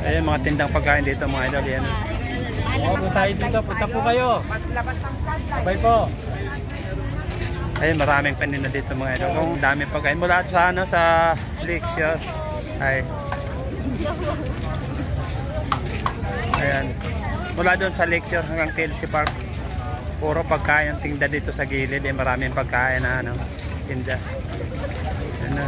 Ayan, mga tindang pagkain dito mga idol. Yan. Huwag tayo dito. Punta po kayo. Bye po. Ayan, maraming paninda dito mga idol. Kung dami pagkain. Mula sa, sa Lakeshore. Ay. Ayan. Mula doon sa Lakeshore hanggang TLC Park. Puro pagkain ang tinda dito sa gilid. Maraming pagkain na tinda. Ayan na.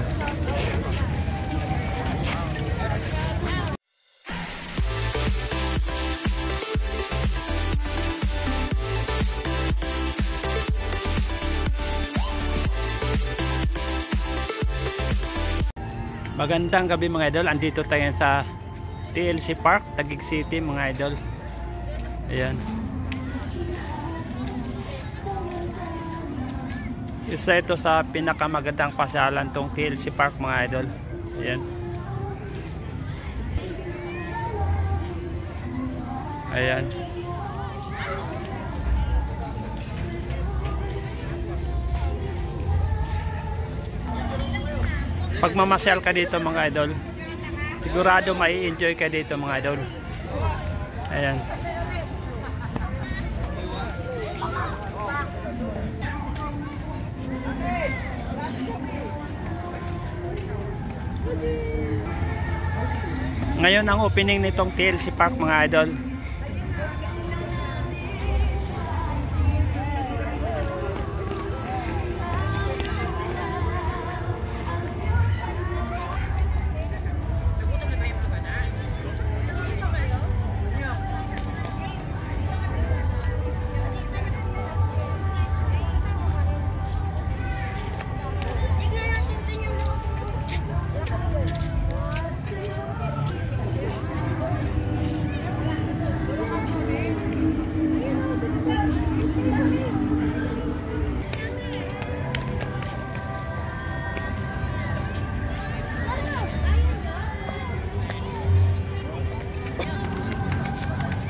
Magandang gabi mga idol. Andito tayo sa TLC Park, Taguig City mga idol. Ayan. Isa ito sa pinakamagandang pasyalan tong TLC Park mga idol. Ayan. Ayan. Pag mamasyal ka dito mga idol, sigurado mai-enjoy ka dito mga idol. Ayan. Ngayon ang opening nitong TLC Park mga idol.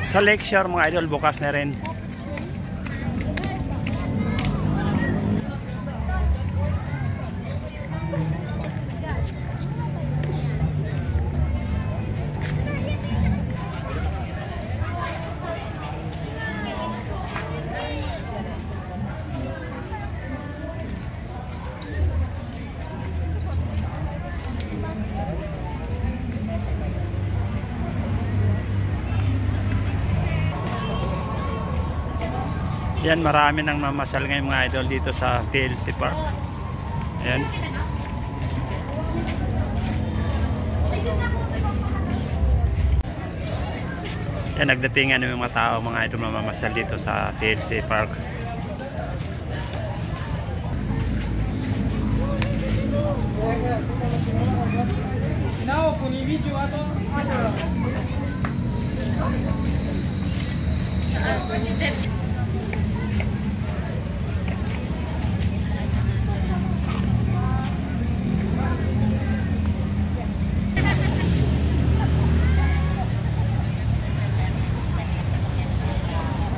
Sa Lakeshore mga idol, bukas na rin. Yan, marami nang mamasal ngayon mga idol dito sa TLC Park. Yan. Yan, nagdatingan ng mga tao mga idol mamamasal dito sa TLC Park.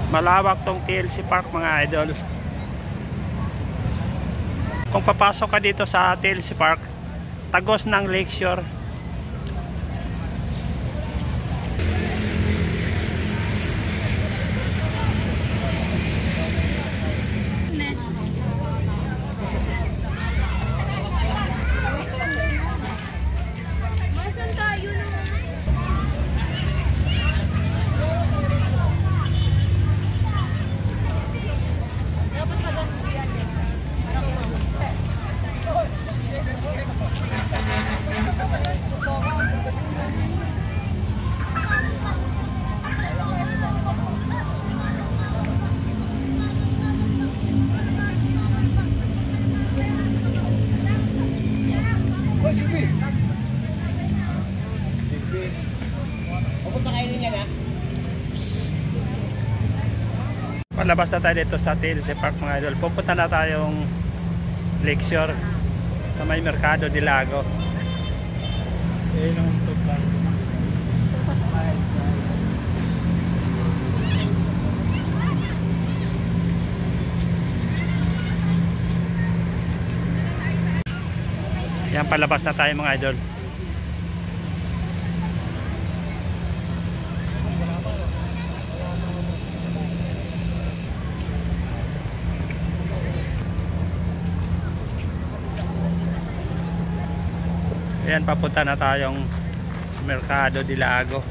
Malawak tong TLC Park mga idol. Kung papasok ka dito sa TLC Park, tagos ng Lakeshore. Palabas na tayo dito sa TLC Park mga idol. Pupunta na tayong Lakeshore sa may Mercado de Lago. Yan, palabas na tayo mga idol. Ayan, papunta na tayong Mercado de Lago.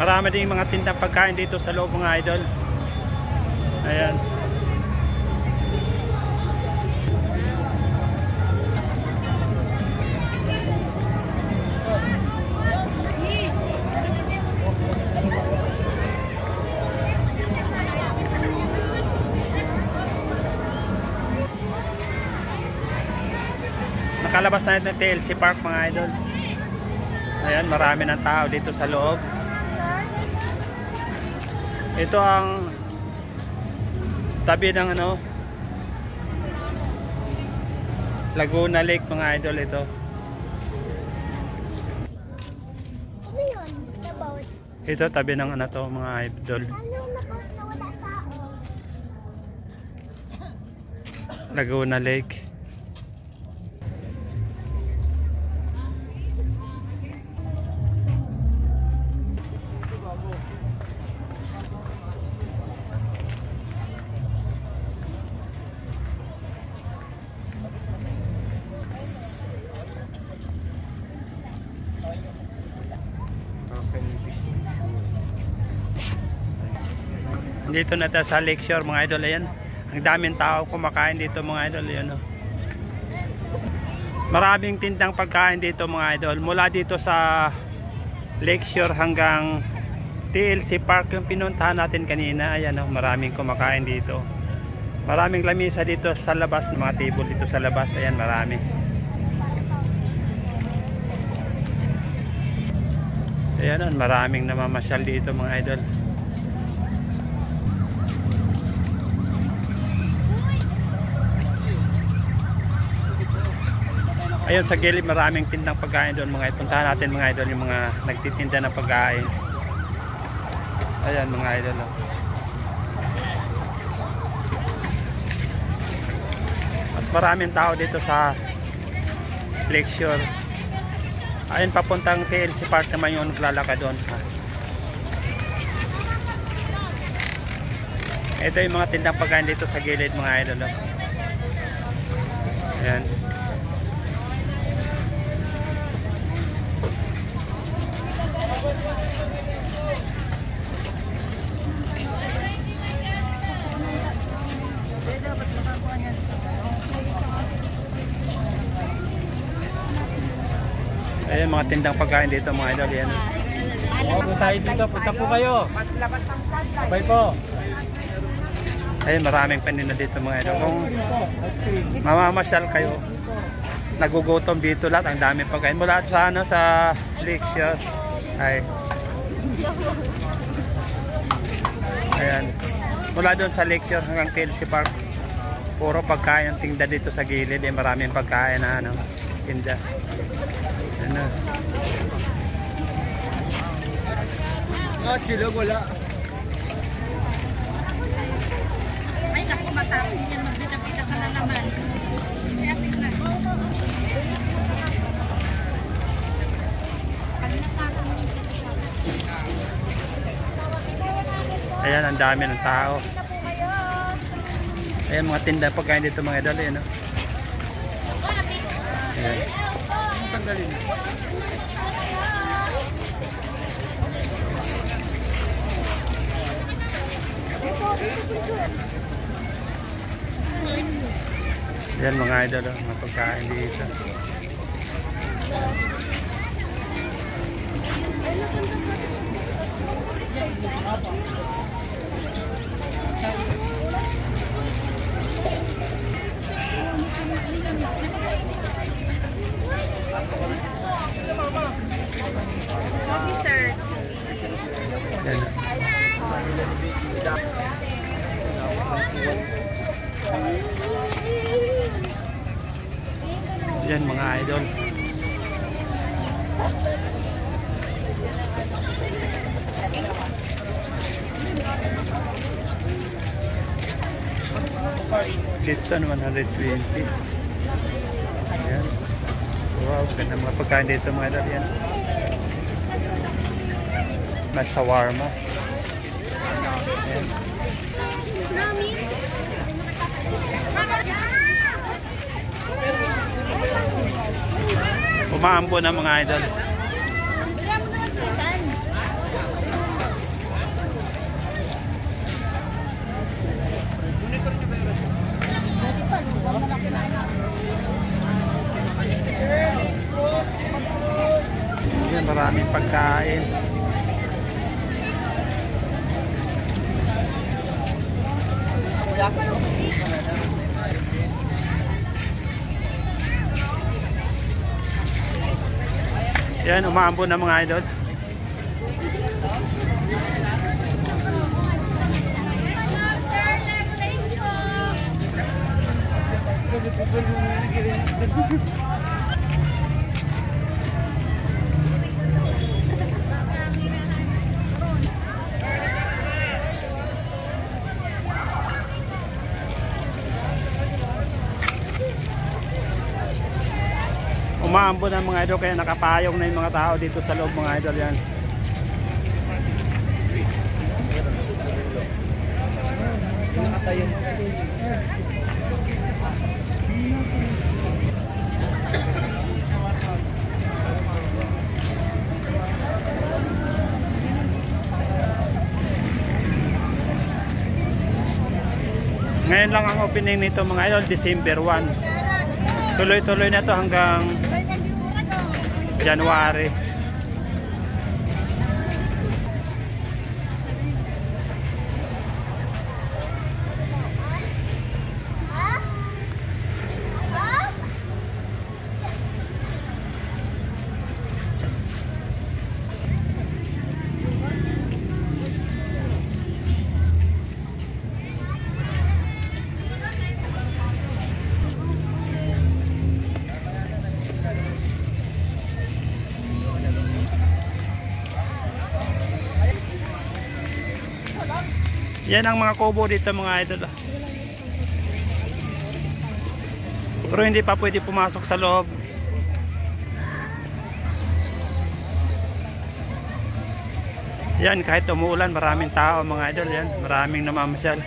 Marami din mga tindang pagkain dito sa loob, mga idol. Ayan. Nakalabas na ng TLC Park, mga idol. Ayan, marami ng tao dito sa loob. Ito ang tabi ng Laguna Lake, mga idol. Ito Ano yun? About? ito tabi ng to, mga idol. Nawala tao. Laguna Lake. Dito na tayo sa Lakeshore, mga idol. Ayan, ang daming tao kumakain dito, mga idol. Ayan, oh. Maraming tindang pagkain dito, mga idol. Mula dito sa Lakeshore hanggang TLC Park, yung pinuntahan natin kanina. Ayan, oh, maraming kumakain dito. Maraming lamisa dito sa labas, mga table dito sa labas. Ayan, marami. Ayan, oh, maraming namamasyal dito, mga idol. Ayun, sa gilid maraming tindang pagkain doon, mga idol. Puntahan natin, mga idol, yung mga nagtitinda ng pagkain. Ayan, mga idol. Mas maraming tao dito sa Lakeshore. Ayun, papuntang TLC Park naman yung naglalakad doon. Ito yung mga tindang pagkain dito sa gilid, mga idol. Ayan. Ayan, mga tindang pagkain dito, mga idol. Yan. Bago tayo dito, punta po kayo. Paglabas ng floodlight. Bye po. Ayun, maraming paninda dito, mga idol. Kung mamamasyal kayo, nagugutom dito lahat, ang daming pagkain. Mula sa sa Lakeshore. Ay. Ayan. Mula doon sa Lakeshore hanggang TLC Park, puro pagkain ang tinda dito sa gilid. Maraming pagkain na tinda. Ano? Silog wala. Ay, naku, matapin yan. Magbida-bida ka na naman. Kaya tingnan. Pag natapin mo yung Ayan, ang dami ng tao. Ayan, mga tinda pagkain dito, mga idol. Ayan, ayan. Yan, mga idol, mga pagkain dito. sir. Yan. Yan, mga idol. Litson 120. Ayan. Wow. wow, ganda mga pagkain dito mga idol yan. May shawarma. Ayan. Umaambo na mga idol. Ayan, maraming pagkain. Yan, umaambo na mga idol. Umaambo na mga idol, kaya nakapayong na yung mga tao dito sa loob mga idol yan. Ngayon lang ang opening nito mga idol, December 1. Tuloy-tuloy na to hanggang January. Yan ang mga kubo dito mga idol. Pero hindi pa pwede pumasok sa loob. Yan, kahit umuulan, maraming tao mga idol yan. Maraming namamasyal.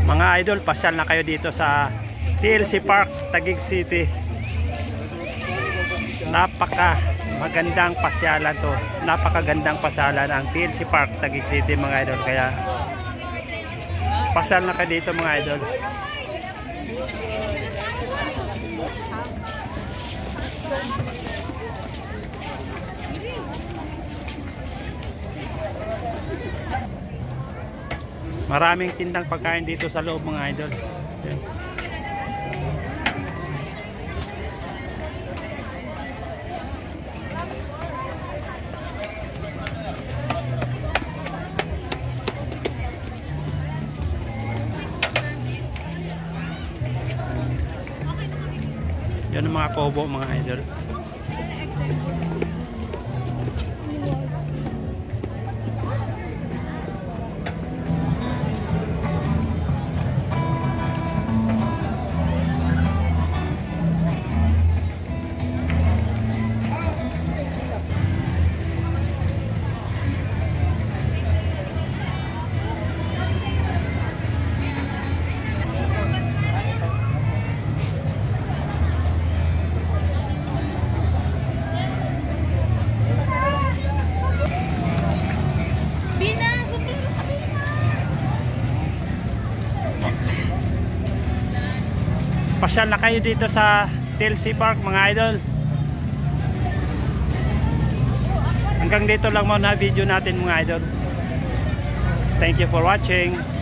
Mga idol, pasyal na kayo dito sa TLC Park, Taguig City. Napaka magandang pasyalan to. Napakagandang pasyalan ang TLC Park, Taguig City mga idol. Kaya pasyal na kayo dito mga idol. Maraming tindang pagkain dito sa loob mga idol. Okay. Yan ang mga kobo mga idol. Pasyal na kayo dito sa TLC Park mga idol. Hanggang dito lang muna video natin mga idol. Thank you for watching.